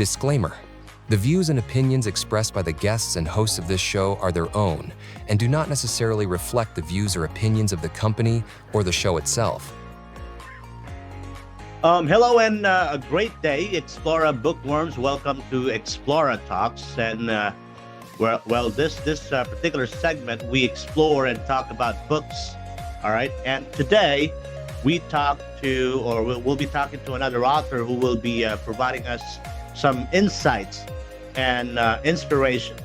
Disclaimer. The views and opinions expressed by the guests and hosts of this show are their own and do not necessarily reflect the views or opinions of the company or the show itself. Hello and a great day, Explora bookworms. Welcome to Explora Talks. And this particular segment, we explore and talk about books. All right. And today we'll be talking to another author who will be providing us some insights and inspiration.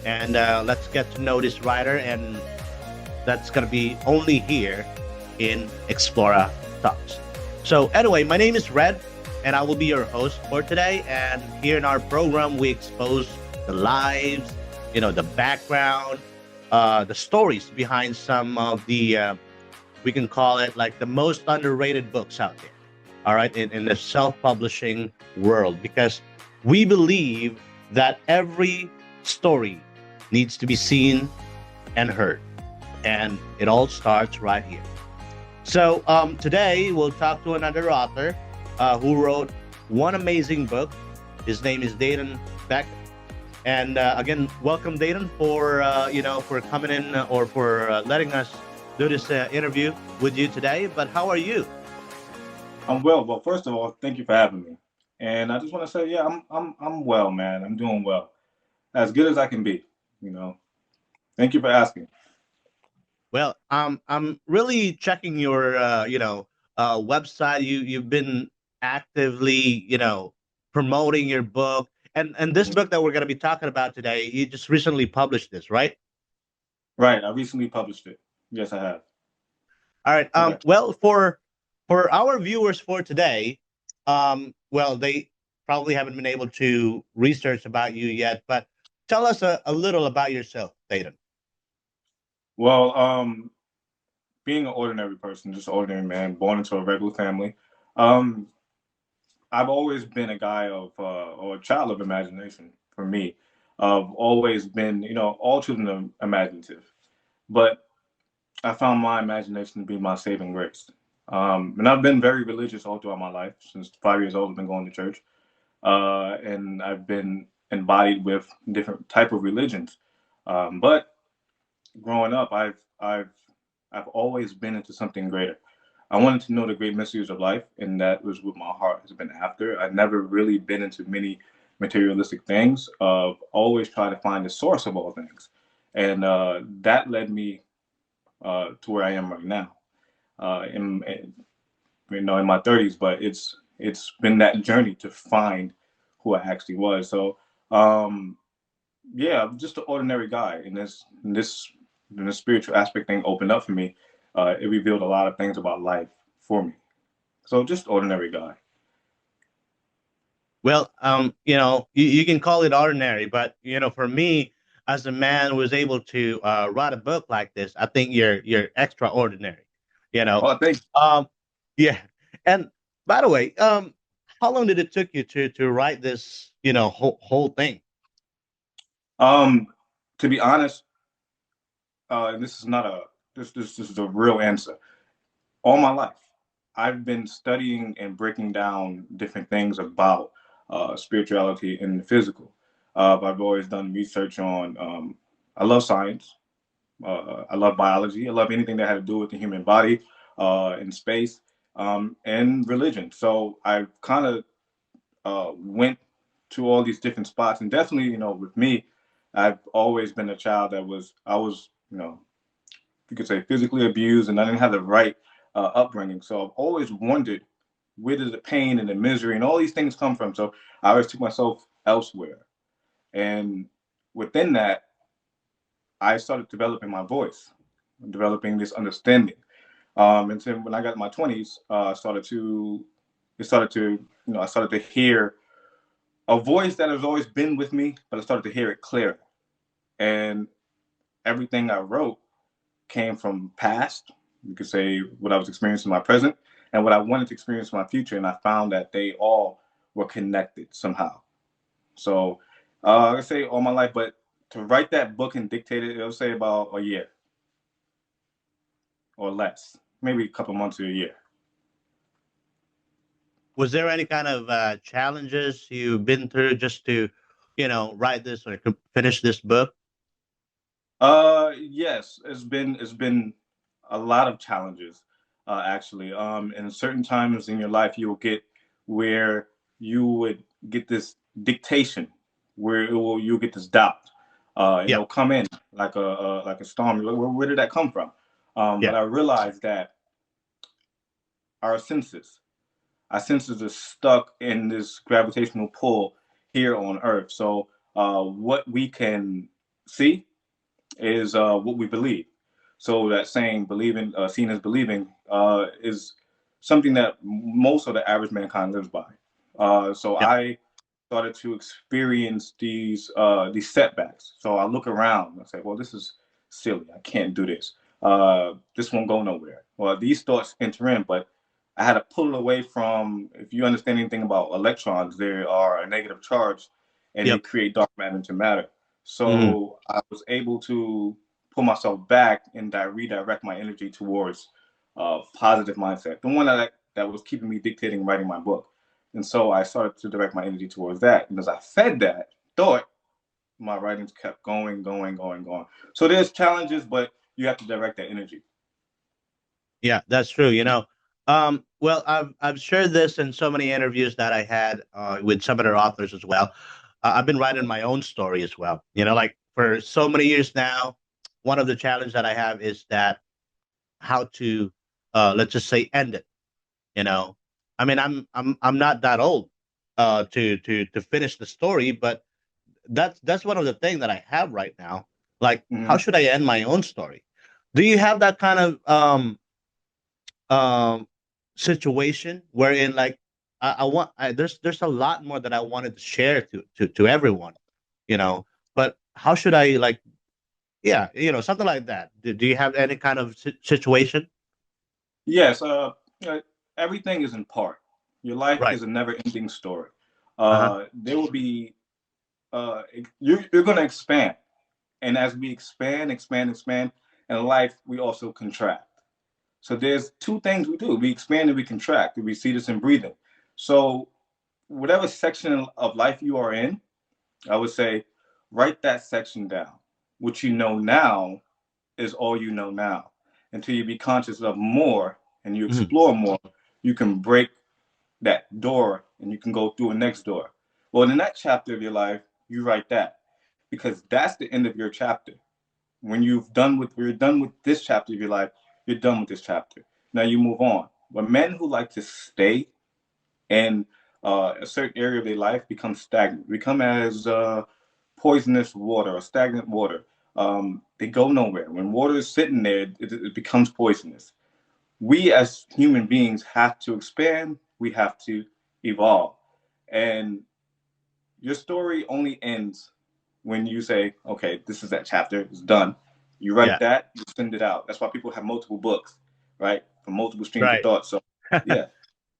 And let's get to know this writer. And that's going to be only here in Explora Talks. So anyway, my name is Red, and I will be your host for today. And here in our program, we expose the lives, the background, the stories behind some of the, we can call it like the most underrated books out there. All right, in the self-publishing world, because we believe that every story needs to be seen and heard, and it all starts right here. So today we'll talk to another author who wrote one amazing book. His name is Dathan Beckett. And again, welcome Dathan for coming in or for letting us do this interview with you today. But how are you? I'm well. Well, first of all, thank you for having me. And I just want to say, yeah, I'm well, man. I'm doing well, as good as I can be. Thank you for asking. Well, I'm really checking your website. You've been actively promoting your book, and this book that we're going to be talking about today. You just recently published this, right? Right. I recently published it. Yes, I have. All right. Okay. Well, for our viewers for today, they probably haven't been able to research about you yet, but tell us a little about yourself, Dathan. Well, being an ordinary person, just an ordinary man, born into a regular family, I've always been a guy or a child of imagination. For me, I've always been, all children are imaginative, but I found my imagination to be my saving grace. And I've been very religious all throughout my life. Since 5 years old, I've been going to church, and I've been embodied with different type of religions. But growing up, I've always been into something greater. I wanted to know the great mysteries of life, and that was what my heart has been after. I've never really been into many materialistic things. Always try to find the source of all things, and that led me to where I am right now, in my 30s. But it's been that journey to find who I actually was. So yeah, I'm just an ordinary guy, and this spiritual aspect thing opened up for me. It revealed a lot of things about life for me. So just ordinary guy. Well, you can call it ordinary, but for me, as a man who was able to write a book like this, I think you're extraordinary. Oh, thanks. Yeah. And by the way, how long did it took you to write this, whole thing? To be honest, and this is not this is a real answer. All my life, I've been studying and breaking down different things about spirituality and the physical. I've always done research on. I love science. I love biology. I love anything that had to do with the human body, and space, and religion. So I kind of went to all these different spots, and definitely, with me, I've always been a child that I was, you could say physically abused, and I didn't have the right upbringing. So I've always wondered, where did the pain and the misery and all these things come from? So I always took myself elsewhere. And within that, I started developing my voice, developing this understanding. And then when I got in my 20s, I started to hear a voice that has always been with me, but I started to hear it clearer. And everything I wrote came from past, you could say what I was experiencing in my present and what I wanted to experience in my future. And I found that they all were connected somehow. So I could say all my life, but to write that book and dictate it, it'll say about a year or less, maybe a couple months or a year. Was there any kind of challenges you've been through just to, write this or finish this book? Yes, it's been a lot of challenges, actually. And certain times in your life, you'll get where you would get this dictation, where you'll get this doubt, and Yeah, it'll come in like a storm. You're like, where did that come from? But yeah, I realized that our senses, our senses are stuck in this gravitational pull here on Earth. So what we can see is what we believe. So that saying, believing, seen as believing, is something that most of the average mankind lives by. So yeah, I started to experience these setbacks. So I look around and I say, well, this is silly. I can't do this. This won't go nowhere. Well, these thoughts enter in, but I had to pull it away from. If you understand anything about electrons, they are a negative charge, and they yep. create dark matter into matter. Mm, So I was able to pull myself back and redirect my energy towards positive mindset, the one that was keeping me dictating writing my book. And so I started to direct my energy towards that. And as I fed that thought, my writings kept going, going, going, going. So there's challenges, but you have to direct that energy. yeah, that's true. Well, I've shared this in so many interviews that I had with some other authors as well. I've been writing my own story as well. Like for so many years now, one of the challenges that I have is that how to, let's just say, end it. You know, I mean, I'm not that old to finish the story, but that's one of the things that I have right now. Like, how Mm-hmm. should I end my own story? Do you have that kind of um situation wherein, like, there's a lot more that I wanted to share to everyone, you know, but how should I, like, yeah, something like that. Do you have any kind of situation? Yes, uh, everything is in part. Your life Right. is a never-ending story. Uh-huh. There will be you're going to expand, and as we expand, expand, expand, in life we also contract. So there's two things we do: we expand and we contract. We see this in breathing. So whatever section of life you are in, I would say, write that section down. What you know now is all you know now. Until you be conscious of more and you Mhm. explore more, you can break that door and you can go through a next door. Well, in that chapter of your life, you write that because that's the end of your chapter. When you're done with this chapter of your life, you're done with this chapter. Now you move on. But men who like to stay in a certain area of their life become stagnant, become as poisonous water or stagnant water. They go nowhere. When water is sitting there, it becomes poisonous. We as human beings have to expand. We have to evolve. And your story only ends when you say, okay, this is that chapter, it's done. You write Yeah. that, you send it out. That's why people have multiple books, right? From multiple streams of Right. thought. So, yeah, that's my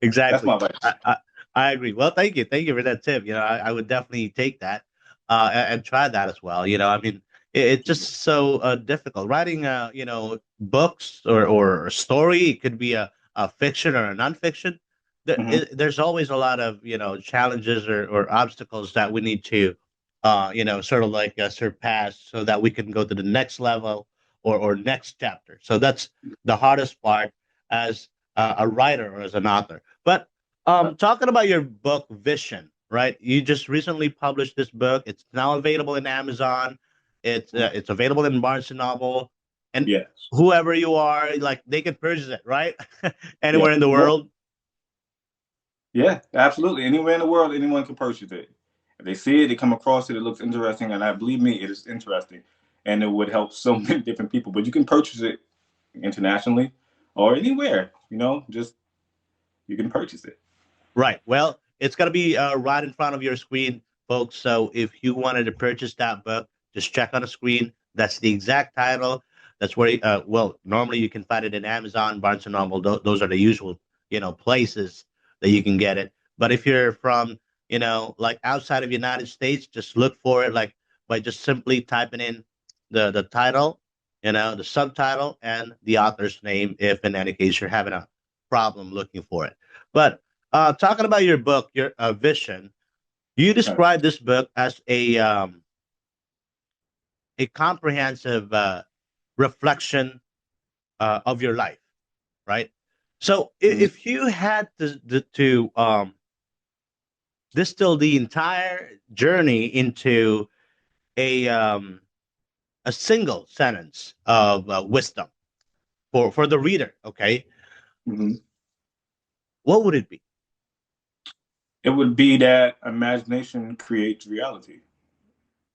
Exactly. advice. I agree. Well, thank you for that tip. I would definitely take that and try that as well. I mean, it's just so difficult writing. Books or a story. It could be a fiction or a nonfiction. Mm-hmm. There's always a lot of challenges or obstacles that we need to sort of like surpass so that we can go to the next level or next chapter. So that's the hardest part as a writer or as an author. But talking about your book Vision, right? You just recently published this book. It's now available in Amazon. It's available in Barnes and Noble, and Yes. whoever you are, like, they can purchase it, right? Yeah. Anywhere in the Well, world. yeah, absolutely. Anywhere in the world, anyone can purchase it. If they see it, they come across it, it looks interesting, and I believe me, it is interesting, and it would help so many different people. But you can purchase it internationally or anywhere. Just you can purchase it. Right. Well, it's going to be right in front of your screen, folks. So if you wanted to purchase that book, just check on the screen. That's the exact title. That's where, well, normally you can find it in Amazon, Barnes and Noble. Those are the usual, places that you can get it. But if you're from, like outside of the United States, just look for it, like, by just simply typing in the title, the subtitle and the author's name, if in any case you're having a problem looking for it. But Talking about your book, your vision, you Right. describe this book as a comprehensive reflection of your life, right? So Mhm. if you had to distill the entire journey into a um, a single sentence of wisdom for the reader, okay, Mhm. what would it be? It would be that imagination creates reality.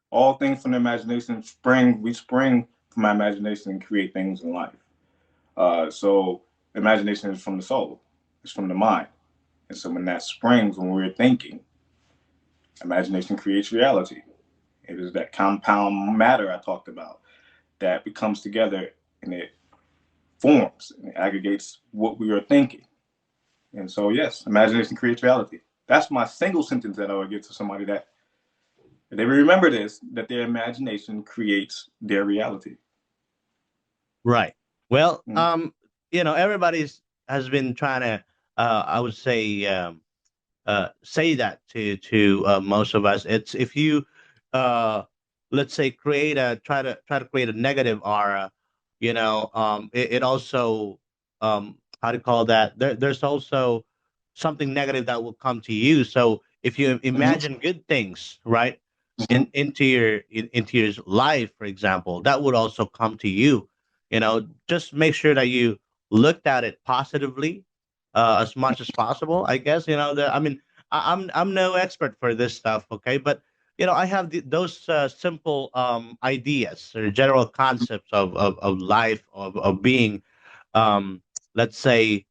All things from the imagination spring. We spring from our imagination and create things in life. So imagination is from the soul. It's from the mind. And so when that springs, when we're thinking, imagination creates reality. It is that compound matter I talked about that becomes together and it forms and it aggregates what we are thinking. And so, yes, imagination creates reality. That's my single sentence that I would give to somebody that if they remember this, that their imagination creates their reality. Right. Well, Mm. everybody's has been trying to, I would say that to most of us. It's if you, uh, let's say, try to create a negative aura, it also, how to call that? There's also something negative that will come to you. So if you Mhm. imagine good things, right, Mhm. into your life, for example, that would also come to you. Just make sure that you looked at it positively as much as possible. I guess I mean, I'm no expert for this stuff, okay, but I have those simple ideas or general concepts of life of being, um, let's say,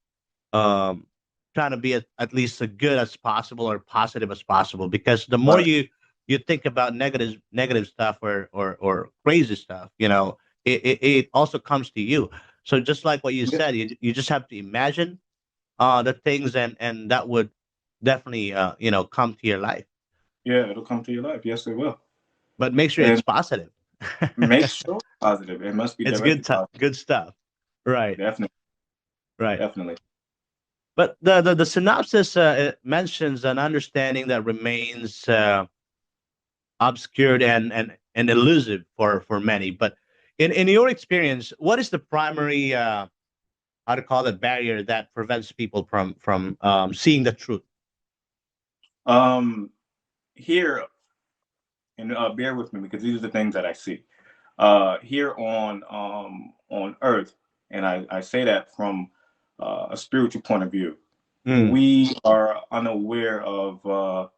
um, trying to be at least as good as possible or positive as possible. Because the more Right. you think about negative stuff or crazy stuff, it also comes to you. So just like what you Yeah. said, you just have to imagine the things, and that would definitely come to your life. Yeah, it'll come to your life. Yes, it will. But make sure And it's positive. make sure positive. It must be It's directly positive. good stuff. Right, Definitely. right. Definitely. But the synopsis it mentions an understanding that remains obscured and elusive for many. But in your experience, what is the primary how to call it barrier that prevents people from seeing the truth? Um, Here, and bear with me because these are the things that I see. Here on Earth, and I say that from a spiritual point of view. Mm, We are unaware of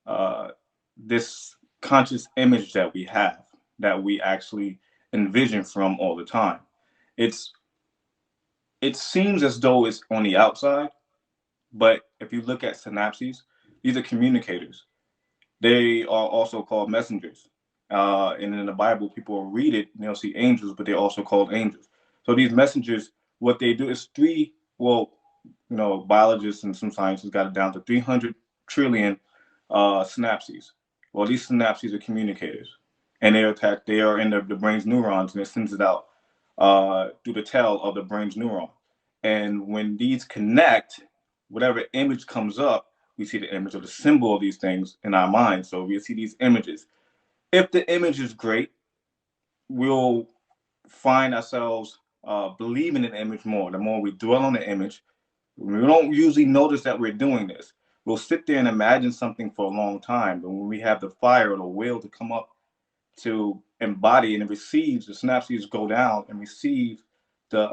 uh, this conscious image that we have, that we actually envision from all the time. It's it seems as though it's on the outside, but if you look at synapses, these are communicators. They are also called messengers. And in the Bible, people read it and they'll see angels, but they're also called angels. So these messengers, what they do is biologists and some scientists got it down to 300 trillion synapses. Well, these synapses are communicators, and they are in the brain's neurons, and it sends it out through the tail of the brain's neuron. And when these connect, whatever image comes up, we see the image of the symbol of these things in our mind. So we see these images. If the image is great, we'll find ourselves believing in the image more. The more we dwell on the image, we don't usually notice that we're doing this. We'll sit there and imagine something for a long time, but when we have the fire or the will to come up to embody and it receives, the synapses go down and receive the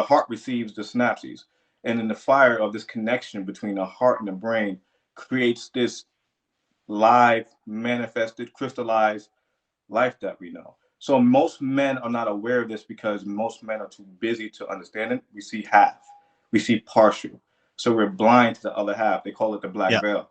heart receives the synapses. And then the fire of this connection between the heart and the brain creates this live, manifested, crystallized life that we know. So most men are not aware of this because most men are too busy to understand it. We see half, we see partial. So we're blind to the other half. They call it the black yeah. veil.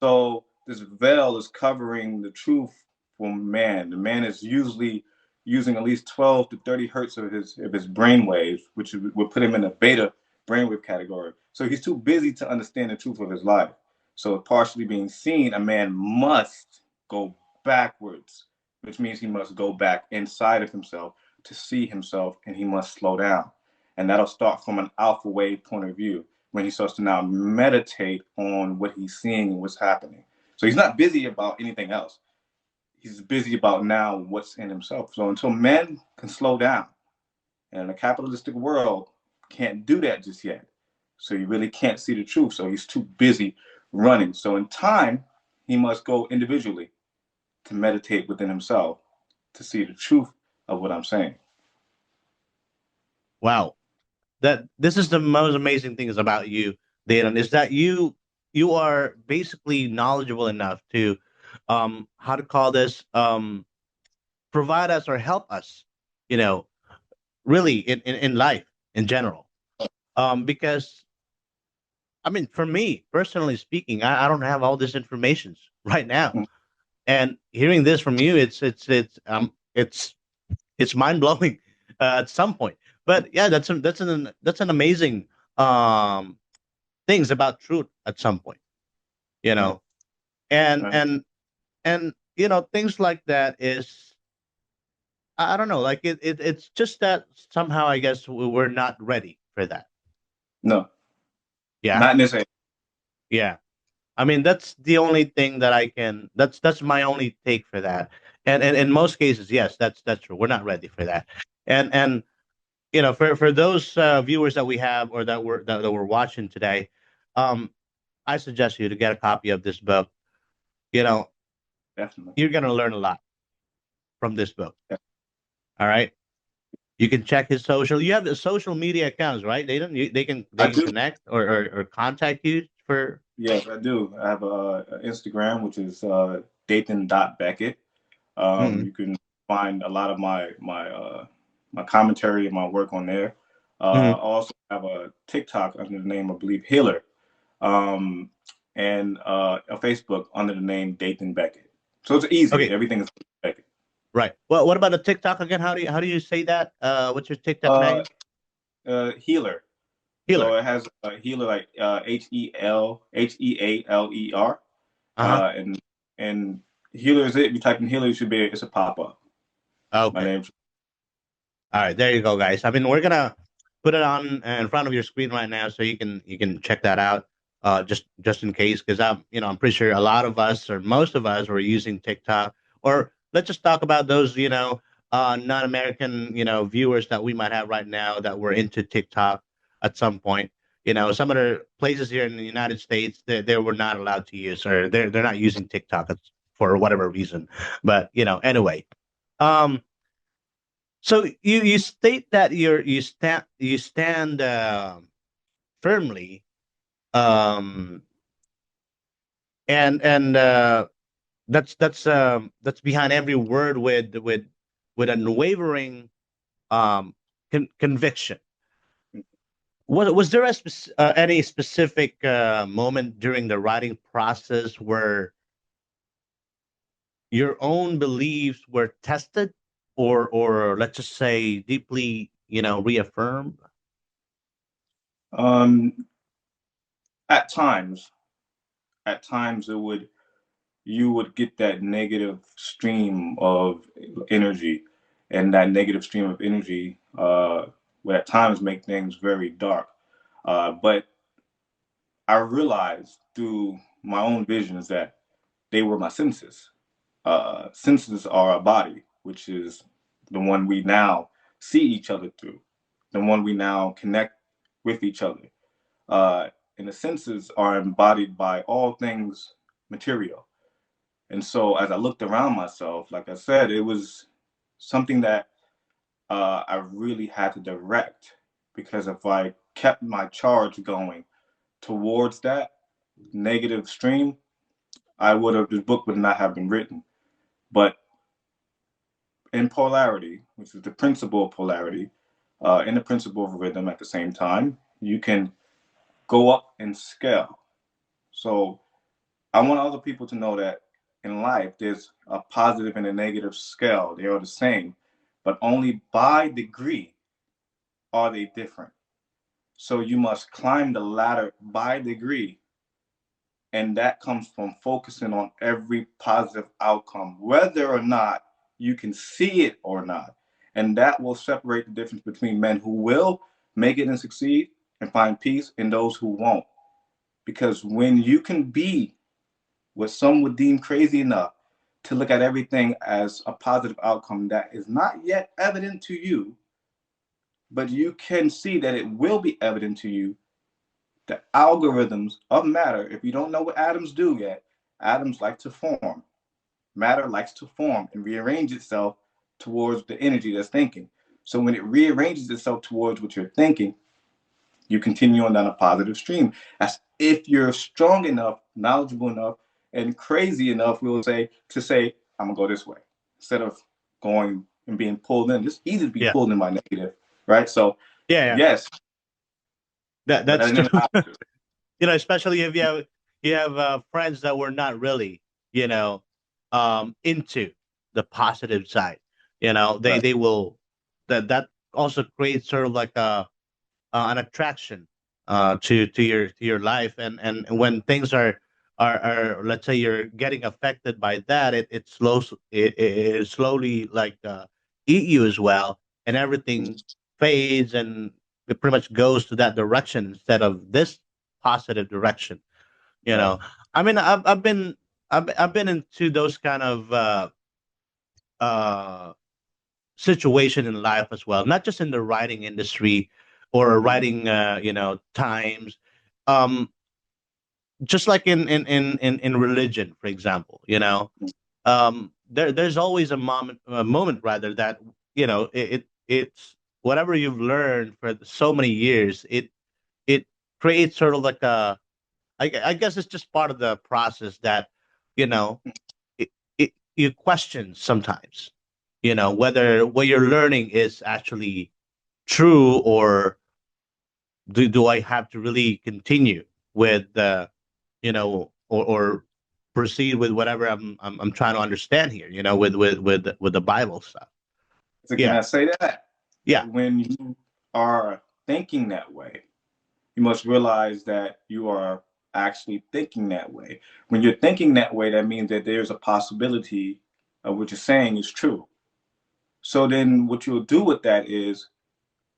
So this veil is covering the truth for man. The man is usually using at least 12 to 30 hertz of his brain waves, which would put him in a beta brainwave category. So he's too busy to understand the truth of his life. So partially being seen, a man must go backwards, which means he must go back inside of himself to see himself, and he must slow down. And that'll start from an alpha wave point of view. when he starts to now meditate on what he's seeing and what's happening. So he's not busy about anything else. He's busy about now what's in himself. So until men can slow down, and in a capitalistic world, can't do that just yet. So you really can't see the truth. So he's too busy running. So in time, he must go individually to meditate within himself to see the truth of what I'm saying. Wow. This is the most amazing thing is about you, Dathan, is that you are basically knowledgeable enough to how to call this provide us or help us, you know, really in life in general. Because I mean, for me personally speaking, I don't have all this information right now. Mm. And hearing this from you, it's mind blowing at some point. But yeah, that's an amazing things about truth at some point, you know, and Right. and you know things like that is I don't know, like it's just that somehow I guess we're not ready for that. No, Yeah, not in this age. yeah. I mean, that's the only thing that I can. That's my only take for that. And in most cases, yes, that's true. We're not ready for that. And you know, for those viewers that we have or that we're watching today, I suggest you to get a copy of this book. You know, Definitely. you're gonna learn a lot from this book. Yeah. All right. You can check his social. You have the social media accounts, right? They can connect or contact you for. Yes, I do. I have a Instagram, which is Dathan.Beckett. Mm-hmm. You can find a lot of my commentary and my work on there. I Mm-hmm. also have a TikTok under the name, I believe, Healer, and a Facebook under the name Dathan Beckett. So it's easy. Okay. Everything is Beckett. Right. Well, what about the TikTok again? How do you say that? What's your TikTok name? Healer. Healer. So it has Healer like HEALER, Uh-huh. and Healer is it. If you type in Healer, it should be it's a pop up. My Okay. name's All right. There you go, guys. I mean, we're gonna put it on in front of your screen right now, so you can check that out. Just in case, because I'm pretty sure a lot of us or most of us were using TikTok. Or let's just talk about those non-American viewers that we might have right now that were into TikTok at some point. Some of the places here in the United States they were not allowed to use, or they're not using TikTok for whatever reason. But anyway. So you state that you stand firmly, um, and that's behind every word with unwavering conviction. Was there any specific moment during the writing process where your own beliefs were tested, or let's just say deeply reaffirmed? at times. At times, you would get that negative stream of energy, and that negative stream of energy would at times make things very dark. But I realized through my own visions that they were my senses. Senses are a body, which is the one we now see each other through, the one we now connect with each other. And the senses are embodied by all things material. And so as I looked around myself, like I said, it was something that I really had to direct, because if I kept my charge going towards that negative stream, this book would not have been written. But in polarity, which is the principle of polarity, and the principle of rhythm at the same time, you can go up in scale. So I want other people to know that in life, there's a positive and a negative scale. They are the same, but only by degree are they different. So you must climb the ladder by degree. And that comes from focusing on every positive outcome, whether or not you can see it or not. And that will separate the difference between men who will make it and succeed and find peace, and those who won't. Because when you can be what some would deem crazy enough to look at everything as a positive outcome that is not yet evident to you, but you can see that it will be evident to you, the algorithms of matter, if you don't know what atoms do yet, atoms like to form. Matter likes to form and rearrange itself towards the energy that's thinking. So when it rearranges itself towards what you're thinking, you continue on down a positive stream. As if you're strong enough, knowledgeable enough, and crazy enough, we'll say, to say, I'm gonna go this way. Instead of going and being pulled in. It's easy to be pulled in by negative, right? So yes. That's true. You know, especially if you have friends that were not really, you know, into the positive side. You know, they will that also creates sort of like an attraction to your life, and when things are let's say you're getting affected by that, it slowly like eat you as well, and everything fades, and it pretty much goes to that direction instead of this positive direction. You know, I mean, I've been into those kind of uh situation in life as well, not just in the writing industry or writing, you know, times, um, just like in religion, for example, you know, there's always a moment rather that, you know, it's whatever you've learned for so many years, it creates sort of like I guess it's just part of the process that, you know, you question sometimes, you know, whether what you're learning is actually true, or do I have to really continue with the, you know, or proceed with whatever I'm trying to understand here, you know, with the Bible stuff. So can I say that? Yeah. When you are thinking that way, you must realize that you are actually thinking that way. When you're thinking that way, that means that there's a possibility of what you're saying is true. So then what you'll do with that is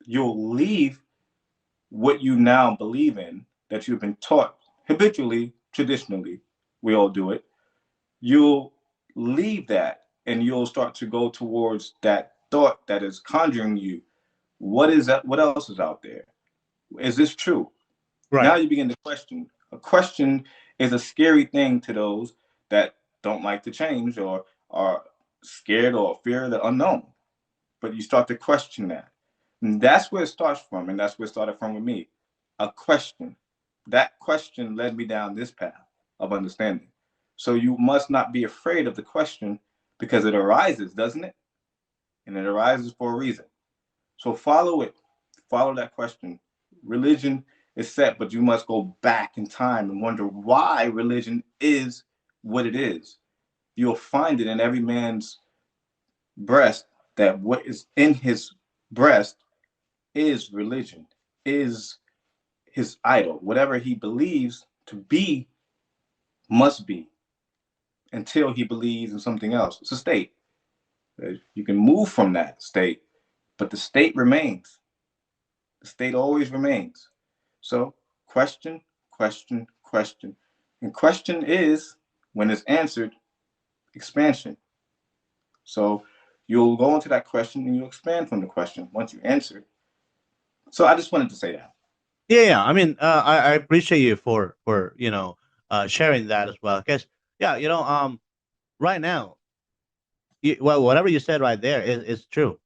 you'll leave what you now believe in, that you've been taught habitually, traditionally, we all do it. You'll leave that and you'll start to go towards that thought that is conjuring you. What is that? What else is out there? Is this true? Right. Now you begin to question. A question is a scary thing to those that don't like to change or are scared or fear the unknown. But you start to question that. And that's where it starts from. And that's where it started from with me. A question. That question led me down this path of understanding. So you must not be afraid of the question, because it arises, doesn't it? And it arises for a reason. So follow it. Follow that question. Religion is set, but you must go back in time and wonder why religion is what it is. You'll find it in every man's breast, that what is in his breast is religion, is his idol. Whatever he believes to be must be, until he believes in something else. It's a state. You can move from that state, but the state remains. The state always remains. So question, question, question. And question is, when it's answered, expansion. So you'll go into that question and you expand from the question once you answer it. So I just wanted to say that. Yeah. I mean, I appreciate you for you know, sharing that as well. Because yeah, you know, right now, well, whatever you said right there is true.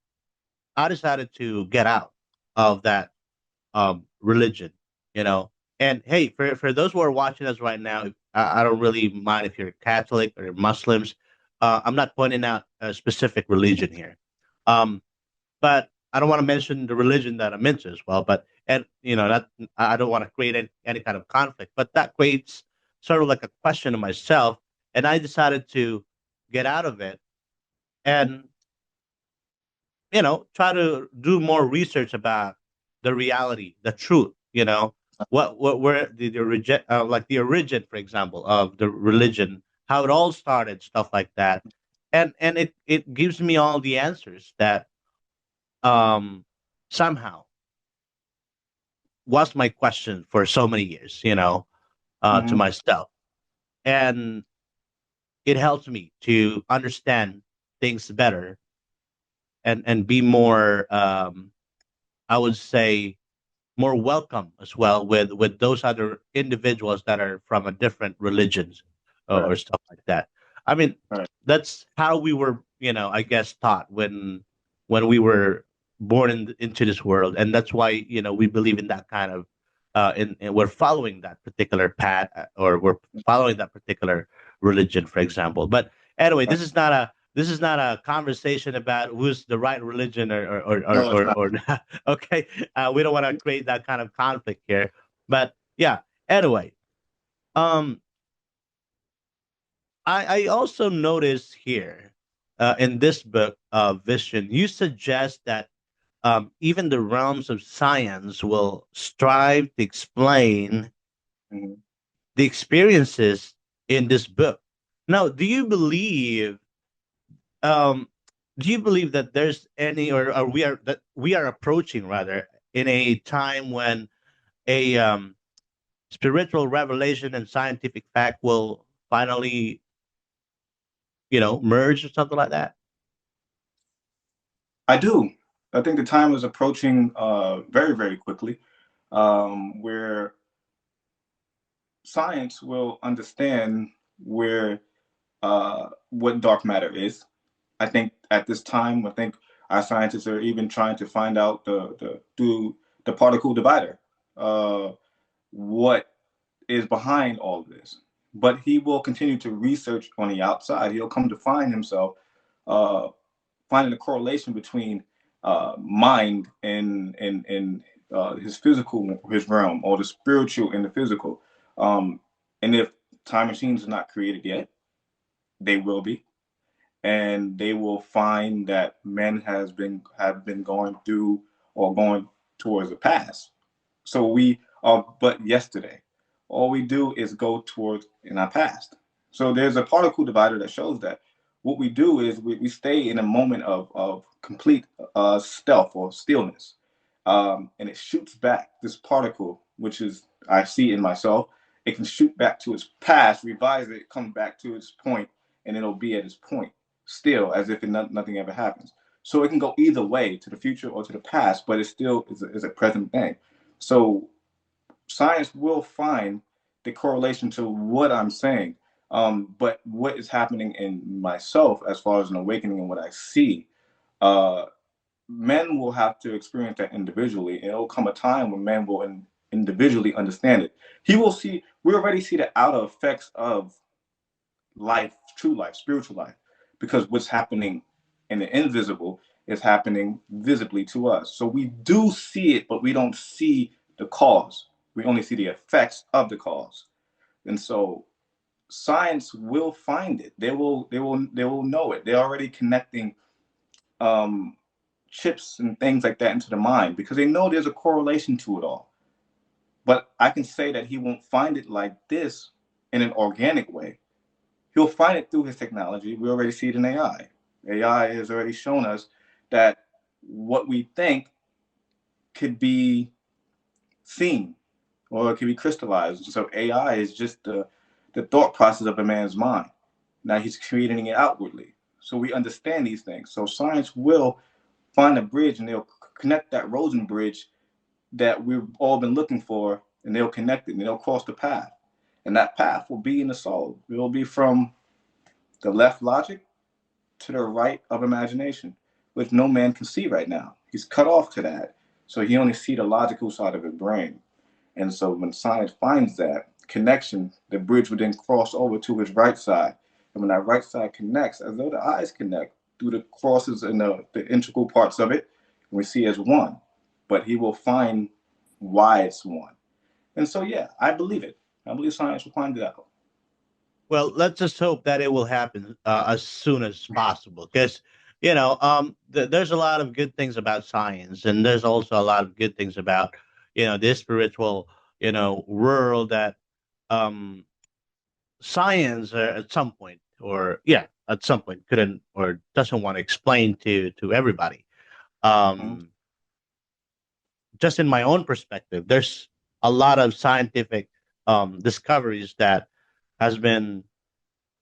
I decided to get out of that religion, you know. And hey, for those who are watching us right now, I don't really mind if you're Catholic or Muslims. I'm not pointing out a specific religion here, but I don't want to mention the religion that I'm into as well. But and you know, that I don't want to create any kind of conflict. But that creates sort of like a question to myself, and I decided to get out of it and, you know, try to do more research about the reality, the truth, you know, what where the origin, like the origin, for example, of the religion, how it all started, stuff like that, and it gives me all the answers that, um somehow was my question for so many years, to Hmm. myself. And it helps me to understand things better and be more, I would say, more welcome as well with those other individuals that are from a different religions or Right, stuff like that. I mean, right, that's how we were, I guess, taught when we were born into this world, and that's why we believe in that kind of and we're following that particular path, or we're following that particular religion, for example. But anyway, right. this is not a conversation about who's the right religion No, it's not. or not. Okay, we don't want to create that kind of conflict here. But yeah, anyway, um, I also noticed here in this book, Vision, you suggest that even the realms of science will strive to explain Mhm. the experiences in this book. Now, um, do you believe that there's any, or we are approaching rather in a time when a spiritual revelation and scientific fact will finally, merge or something like that? I do. I think the time is approaching very, very quickly, where science will understand where what dark matter is. I think at this time, I think our scientists are even trying to find out through the particle divider, uh, what is behind all of this. But he will continue to research on the outside. He'll come to find himself uh, finding a correlation between mind and his physical, his realm, or the spiritual and the physical. And if time machines are not created yet, they will be, and they will find that men have been going through or going towards the past. So we are but yesterday. All we do is go towards in our past. So there's a particle divider that shows that what we do is we stay in a moment of complete stealth or stillness. And it shoots back this particle, which is, I see in myself, it can shoot back to its past, revise it, come back to its point, and it'll be at its point still as if nothing ever happens. So it can go either way, to the future or to the past, but it still is a present thing. So science will find the correlation to what I'm saying. But what is happening in myself as far as an awakening and what I see, uh, men will have to experience that individually. And it'll come a time when men will individually understand it. We already see the outer effects of life, true life, spiritual life, because what's happening in the invisible is happening visibly to us. So we do see it, but we don't see the cause. We only see the effects of the cause. And so science will find it. They will know it. They're already connecting um, chips and things like that into the mind because they know there's a correlation to it all. But I can say that he won't find it like this in an organic way. He'll find it through his technology. We already see it in AI. AI has already shown us that what we think could be seen or it could be crystallized. So AI is just the thought process of a man's mind. Now he's creating it outwardly. So we understand these things. So science will find a bridge and they'll connect that Rosen bridge that we've all been looking for, and they'll connect it and they'll cross the path. And that path will be in the soul. It will be from the left logic to the right of imagination, which no man can see right now. He's cut off to that. So he only see the logical side of his brain. And so when science finds that connection, the bridge would then cross over to his right side. And when that right side connects, as though the eyes connect through the crosses and the integral parts of it, we see as one. But he will find why it's one. And so, yeah, I believe it. I believe science will find it out. Well, let's just hope that it will happen as soon as possible, because there's a lot of good things about science, and there's also a lot of good things about this spiritual world that um, science at some point, or yeah, at some point couldn't or doesn't want to explain to everybody. Mhm. Um, just in my own perspective, there's a lot of scientific discoveries that has been,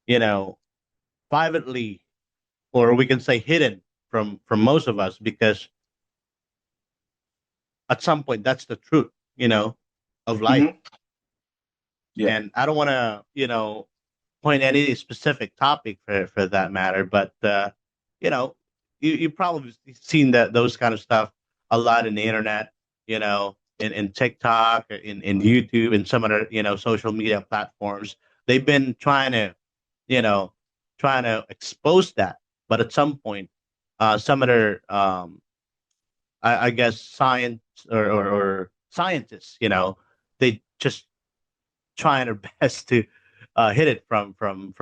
you know, privately, or we can say hidden from most of us, because at some point that's the truth, of life. Hmm. Yeah. And I don't want to, point any specific topic for that matter, but you know, you probably seen that those kind of stuff a lot in the internet, in TikTok, in YouTube, and some other, social media platforms. They've been you know, trying to expose that, but at some point, some other, I guess, science or scientists, they just trying their best to hit it from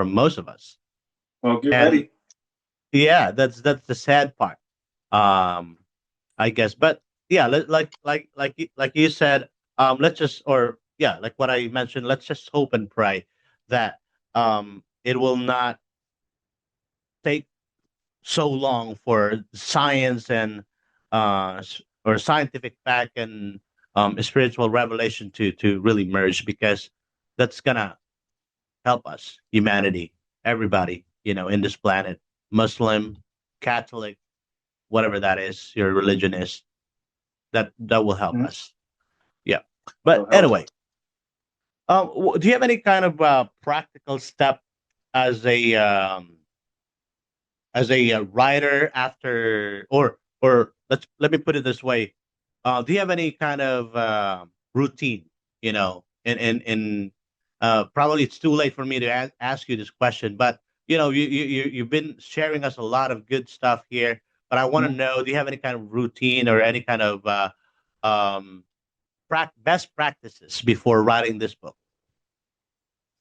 most of us. Well, get And ready. yeah, that's the sad part, um I guess. But yeah, like you said, let's just, or yeah, like what I mentioned, let's just hope and pray that it will not take so long for science and or scientific fact and spiritual revelation to really merge, because that's gonna help us, humanity, everybody, in this planet, Muslim, Catholic, whatever that is, your religion is, that will help Mhm. us. Yeah. But So help. anyway, do you have any kind of practical step as a writer after, or let me put it this way, do you have any kind of routine, in probably it's too late for me to ask you this question, but you've been sharing us a lot of good stuff here, but I want to Mhm. know, do you have any kind of routine or any kind of um best practices before writing this book,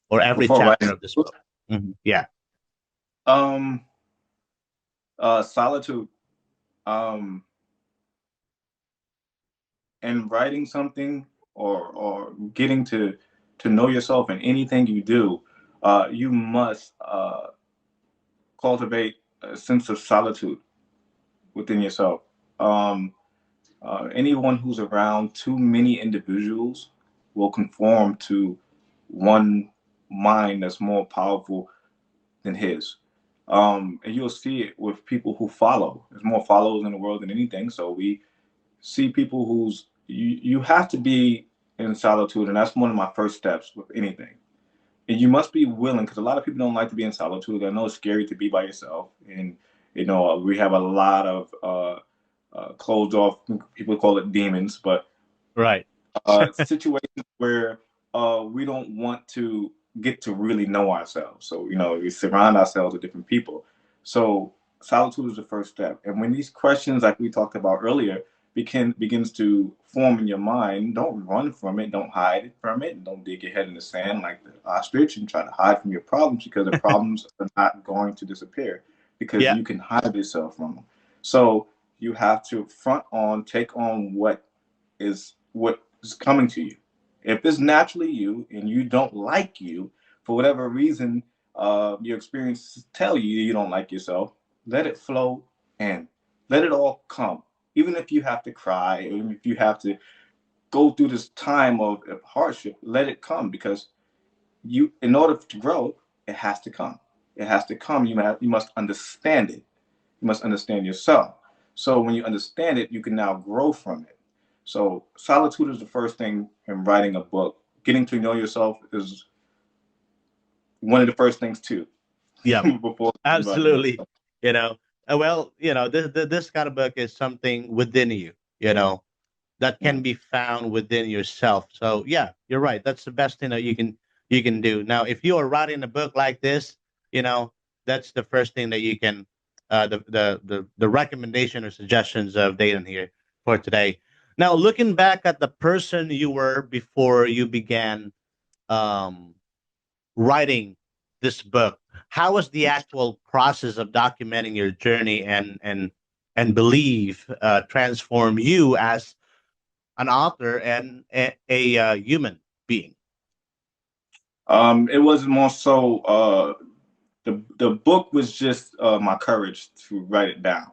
or every Before chapter writing, of this book? Yeah. um, solitude, um, and writing something, or getting to know yourself in anything you do, you must cultivate a sense of solitude within yourself. Um, Anyone who's around too many individuals will conform to one mind that's more powerful than his. And you'll see it with people who follow. There's more followers in the world than anything. So we see people who's you have to be in solitude, and that's one of my first steps with anything. And you must be willing, because a lot of people don't like to be in solitude. I know it's scary to be by yourself, and we have a lot of closed off. People call it demons, but Right. situations where we don't want to get to really know ourselves. So, we surround ourselves with different people. So solitude is the first step. And when these questions, like we talked about earlier, begins to form in your mind, don't run from it, don't hide from it, and don't dig your head in the sand like the ostrich and try to hide from your problems, because the problems are not going to disappear, because Yeah. you can hide yourself from them. So you have to take on what is coming to you. If it's naturally you and you don't like you for whatever reason, your experiences tell you you don't like yourself, let it flow and let it all come. Even if you have to cry, even if you have to go through this time of hardship, let it come, because in order to grow, it has to come. It has to come. You must understand it. You must understand yourself. So when you understand it, you can now grow from it. So solitude is the first thing in writing a book. Getting to know yourself is one of the first things too, Yeah. before writing a Absolutely. book. Well, this kind of book is something within you, that Yeah. can be found within yourself. So yeah, you're right. That's the best thing that you can do. Now, if you are writing a book like this, you know, that's the first thing that you can, the recommendation or suggestions of Dathan here for today. Now, looking back at the person you were before you began um writing this book, how was the actual process of documenting your journey and believe transform you as an author and a human being? It was more so the book was just my courage to write it down.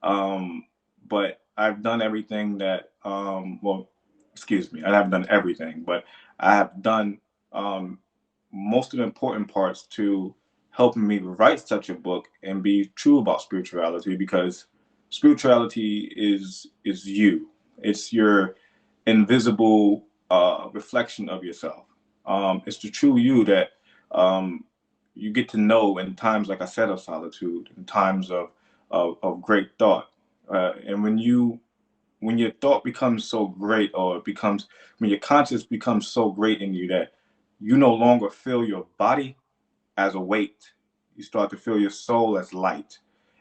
Um, but I've done everything that, well, excuse me, I haven't done everything, but I have done most of the important parts to helping me write such a book and be true about spirituality, because spirituality is you. It's your invisible reflection of yourself. It's the true you that you get to know in times, like I said, of solitude, in times of great thought. And when your thought becomes so great, or it becomes, when your conscience becomes so great in you that you no longer feel your body as a weight, you start to feel your soul as light.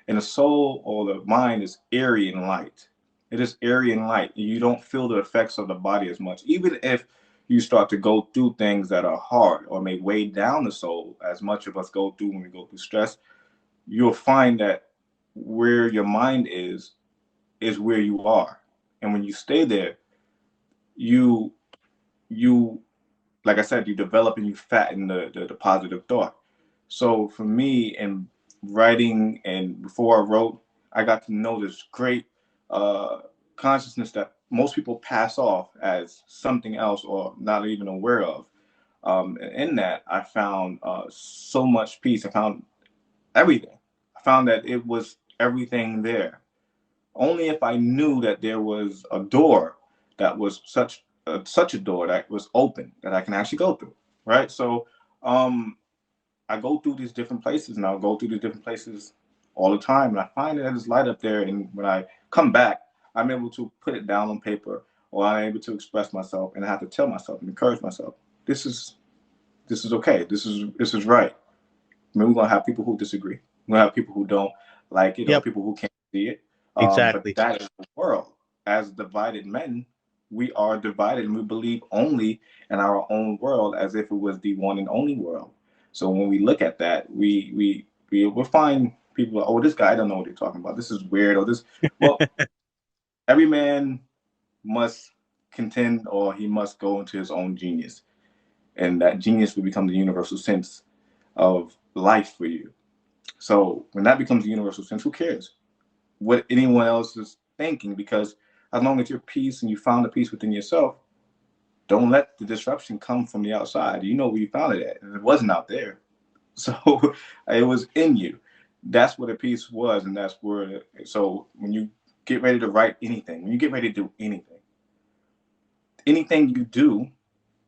And the soul or the mind is airy and light. It is airy and light. You don't feel the effects of the body as much. Even if you start to go through things that are hard or may weigh down the soul, as much of us go through when we go through stress, you'll find that where your mind is where you are. And when you stay there, you like I said, you develop and you fatten the positive thought. So for me, in writing and before I wrote, I got to know this great consciousness that most people pass off as something else or not even aware of. And in that, I found so much peace. I found everything. I found that it was everything there. Only if I knew that there was a door that was such a door that was open that I can actually go through, right? So I go through these different places, and I'll go through these different places all the time, and I find that there's light up there. And when I come back, I'm able to put it down on paper, or I'm able to express myself, and I have to tell myself and encourage myself, this is okay. This is right. I mean, we're gonna have people who disagree. We're gonna have people who don't like it, or Yep, people who can't see it. But exactly. that is the world. As divided men, we are divided, and we believe only in our own world as if it was the one and only world. So when we look at that, we'll find people, oh, this guy, I don't know what you're talking about. This is weird, or this. Well, every man must contend, or he must go into his own genius, and that genius will become the universal sense of life for you. So when that becomes the universal sense, who cares what anyone else is thinking? Because as long as you're peace and you found the peace within yourself, don't let the disruption come from the outside. You know where you found it at, and it wasn't out there. So it was in you. That's where the peace was, and that's where. So when you get ready to write anything, when you get ready to do anything you do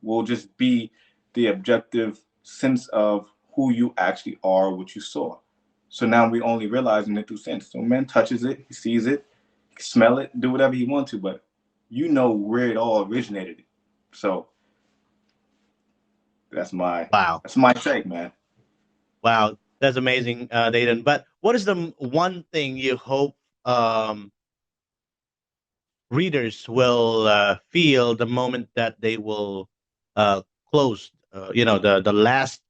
will just be the objective sense of who you actually are, what you saw. So now we only realizing it through sense. So man touches it, he sees it, he can smell it, do whatever he wants to, but you know where it all originated. So that's my Wow. take, man. Wow. That's amazing, Dathan. But what is the one thing you hope um, readers will feel the moment that they will close, the last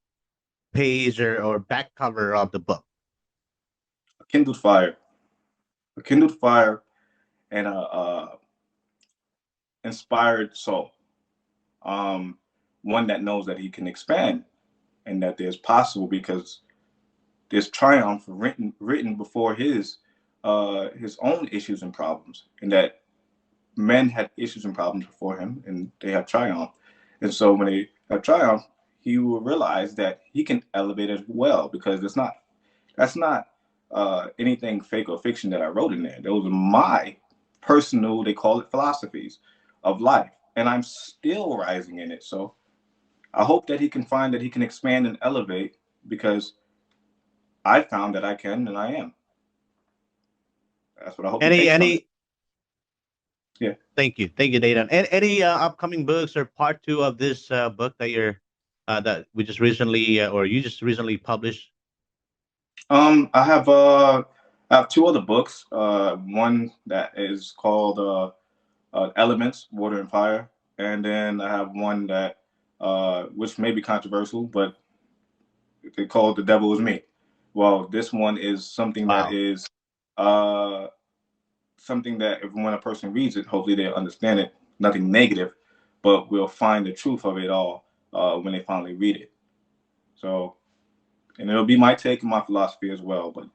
page or back cover of the book? A kindled fire, a kindled fire, and a inspired soul. Um, one that knows that he can expand and that there's possible, because there's triumph written before his own issues and problems, and that men had issues and problems before him, and they have triumph. And so when they have triumph, he will realize that he can elevate as well, because that's not anything fake or fiction that I wrote in there. Those are my personal, they call it philosophies of life, and I'm still rising in it. So I hope that he can find that he can expand and elevate, because I found that I can, and I am. That's what I hope he Any takes from it. any Yeah. Thank you, Dathan. And any upcoming books or part two of this book that that we just recently or you just recently published? I have two other books. One that is called Elements, Water and Fire, and then I have one that which may be controversial, but they call it The Devil Is Me. Well, this one is something that Wow. is something that if when a person reads it, hopefully they'll understand it. Nothing negative, but we'll find the truth of it all when they finally read it. So, and it'll be my take and my philosophy as well. But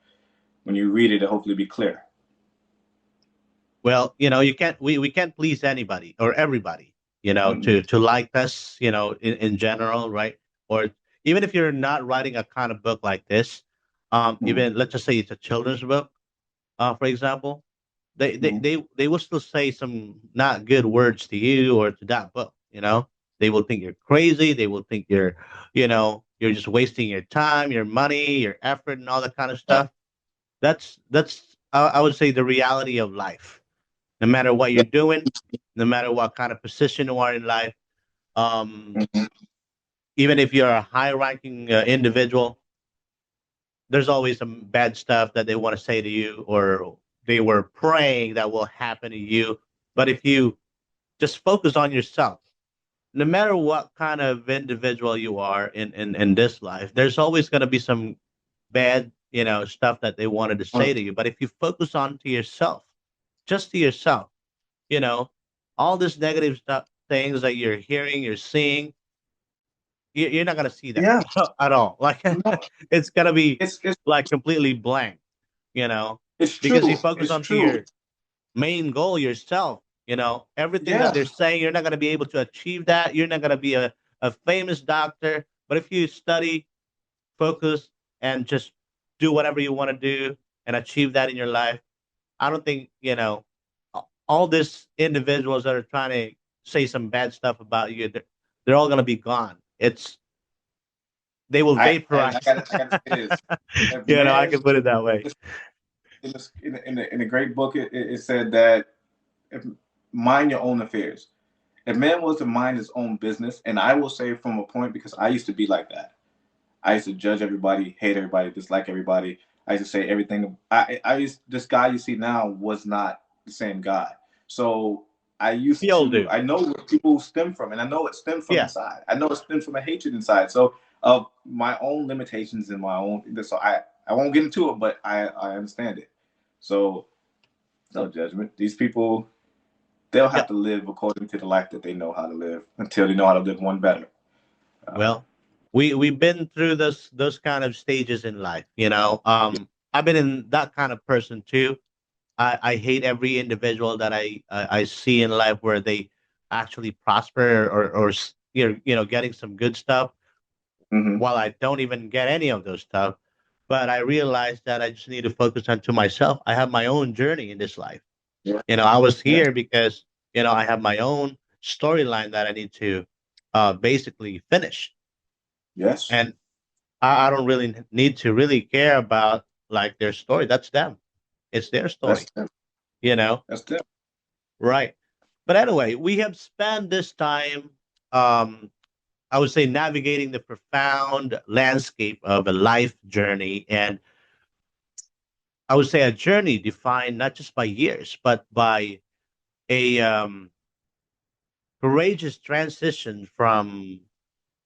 when you read it, it'll hopefully be clear. Well, we can't please anybody or everybody, Mm-mm. to like us, in general, right? Or even if you're not writing a kind of book like this, Mm-mm. even let's just say it's a children's book, for example, Mm-mm. they will still say some not good words to you or to that book. They will think you're crazy. They will think you're just wasting your time, your money, your effort, and all that kind of Right. stuff. That's I would say the reality of life. No matter what you're Yeah. doing, no matter what kind of position you are in life, um, Mm-hmm. even if you're a high-ranking individual, there's always some bad stuff that they want to say to you, or they were praying that will happen to you. But if you just focus on yourself, no matter what kind of individual you are in this life, there's always going to be some bad, stuff that they wanted to say to you. But if you focus on to yourself, just to yourself, you know, all this negative stuff, things that you're hearing, you're seeing, you're not gonna see that Yeah. at all. Like No, it's gonna be it's like completely blank, you know, it's because you true. focus It's onto true. your main goal yourself. Everything that Yeah. they're saying, you're not gonna be able to achieve that. You're not gonna be a famous doctor, but if you study, focus, and just do whatever you want to do and achieve that in your life, I don't think all these individuals that are trying to say some bad stuff about you, they're all gonna be gone. They will And vaporize. I gotta say this. If I man, can put it that way. in the great book, it said that if mind your own affairs. If man was to mind his own business, and I will say from a point because I used to be like that. I used to judge everybody, hate everybody, dislike everybody. I used to say everything. This guy you see now was not the same guy. So We all do. I know where people stem from, and I know it stems from Yeah. inside. I know it stems from a hatred inside. So of my own limitations and my own. So I won't get into it, but I understand it. So no judgment. These people, they'll Yeah. have to live according to the life that they know how to live until they know how to live one better. Uh, Well, we've been through those kind of stages in life. I've been in that kind of person too. I hate every individual that I see in life where they actually prosper or getting some good stuff mm-hmm. while I don't even get any of those stuff. But I realized that I just need to focus on to myself. I have my own journey in this life. Yeah. I was Yeah. here because I have my own storyline that I need to basically finish, Yes. and I don't really need to really care about like their story. That's them. It's their That's story. them. You know, That's them. right? But anyway, we have spent this time, um, I would say, navigating the profound landscape of a life journey, and I would say a journey defined not just by years, but by a courageous transition from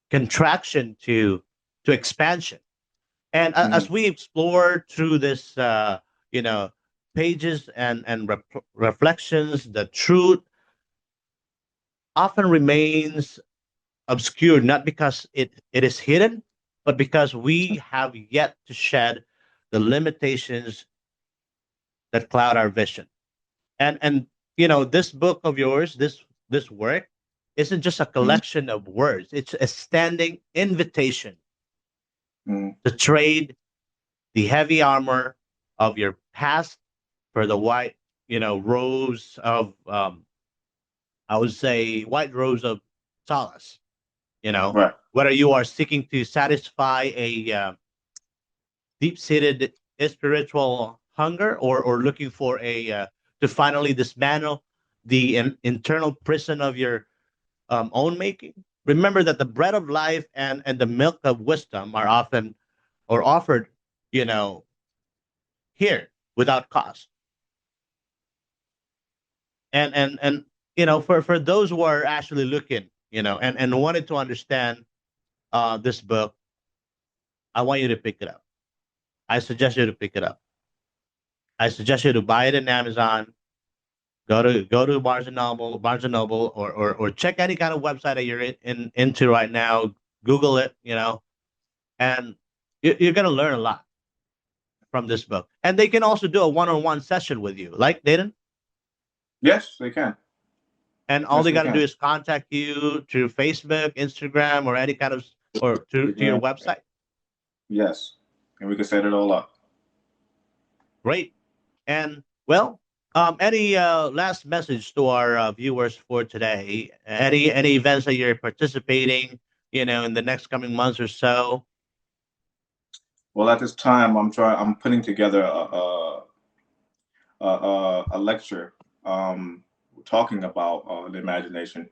contraction to expansion. And Mm-hmm. as we explore through this, you know, pages and reflections, the truth often remains obscure, not because it is hidden, but because we have yet to shed the limitations that cloud our vision. And this book of yours, this work, isn't just a Mm-hmm. collection of words. It's a standing invitation Mm-hmm. to trade the heavy armor of your past for the white, rose of I would say white rose of solace. Right. Whether you are seeking to satisfy a deep-seated spiritual hunger, or looking for a to finally dismantle the internal prison of your own making. Remember that the bread of life and the milk of wisdom are often or offered, you know, here without cost. And for those who are actually looking, and wanted to understand this book, I want you to pick it up. I suggest you to pick it up. I suggest you to buy it in Amazon. Go to Barnes and Noble, or check any kind of website that you're into right now. Google it, and you're gonna learn a lot from this book. And they can also do a one-on-one session with you, like Dathan. Yes, they can. And all Yes, they they got to do can. is contact you through Facebook, Instagram, or any kind of, or to your website. Yes, and we can set it all up. Great. And well, any last message to our viewers for today? Any events that you're participating, in the next coming months or so? Well, at this time, I'm putting together a lecture talking about the imagination,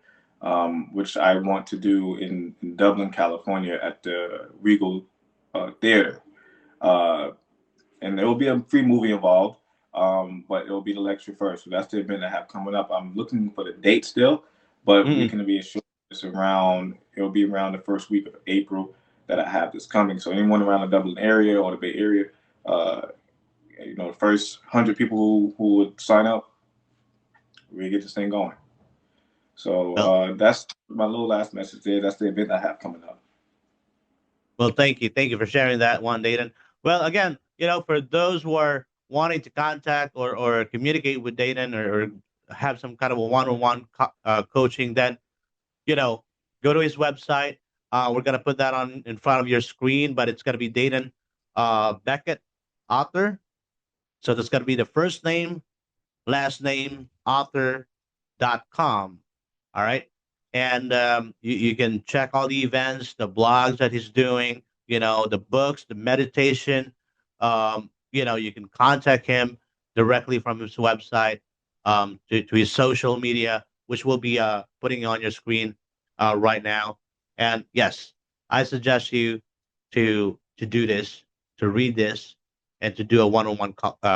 which I want to do in Dublin, California, at the Regal Theater. And there will be a free movie involved, but it will be the lecture first. So that's the event I have coming up. I'm looking for the date still, but we can be assured it'll be around the first week of April that I have this coming. So anyone around the Dublin area or the Bay Area, the first 100 people who would sign up, we get this thing going. So that's my little last message there. That's the event I have coming up. Well, thank you for sharing that one, Dathan. Well, again, for those who are wanting to contact or communicate with Dathan or have some kind of a one-on-one coaching, then go to his website. We're gonna put that on in front of your screen, but it's gonna be Dathan Beckett, author. So that's gonna be the first name, last name, author.com. All right. And you can check all the events, the blogs that he's doing, the books, the meditation. You can contact him directly from his website, to his social media, which we'll be putting on your screen right now. And yes, I suggest you to do this, to read this, and to do a one-on-one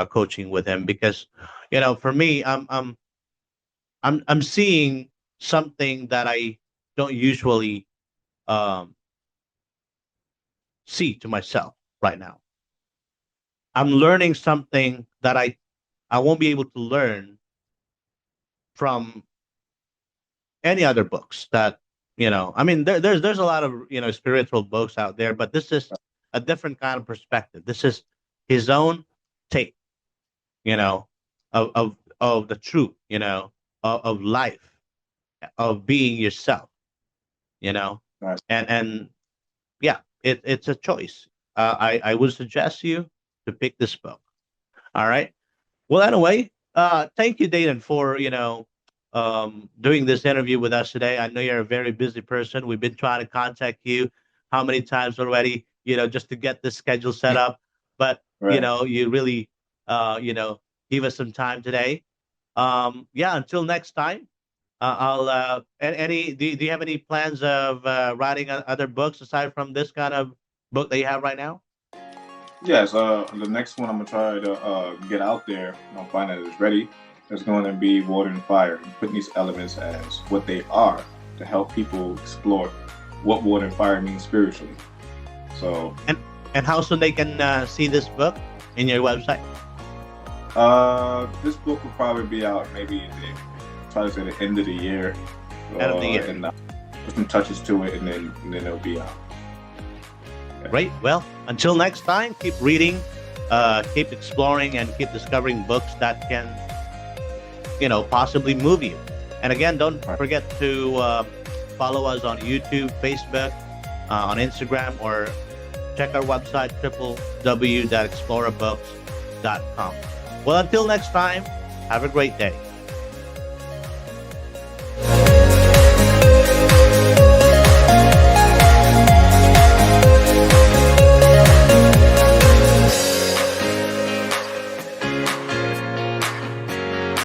coaching with him, because for me, I'm seeing something that I don't usually see to myself right now. I'm learning something that I won't be able to learn from any other books that, there's a lot of, spiritual books out there, but this is a different kind of perspective. This is his own take, of the truth, of life, of being yourself, Right. and yeah, it's a choice. I would suggest you to pick this book. All right. Well, anyway, thank you, Dathan, for doing this interview with us today. I know you're a very busy person. We've been trying to contact you how many times already, just to get this schedule set up, but Right. you really give us some time today. Until next time. I'll do you have any plans of writing other books aside from this kind of book that you have right now? Yes, the next one I'm gonna try to get out there, and I'll find that it's ready. It's going to be Water and Fire, and putting these elements as what they are to help people explore what water and fire means spiritually. So, and how soon they can see this book in your website? this book will probably be out maybe try to say the end of the year. End of the year. And put some touches to it, and then it'll be out. Great. Well, until next time, keep reading, keep exploring, and keep discovering books that can, possibly move you. And again, don't forget to follow us on YouTube, Facebook, on Instagram, or check our website, www.explorabooks.com. Well, until next time, have a great day.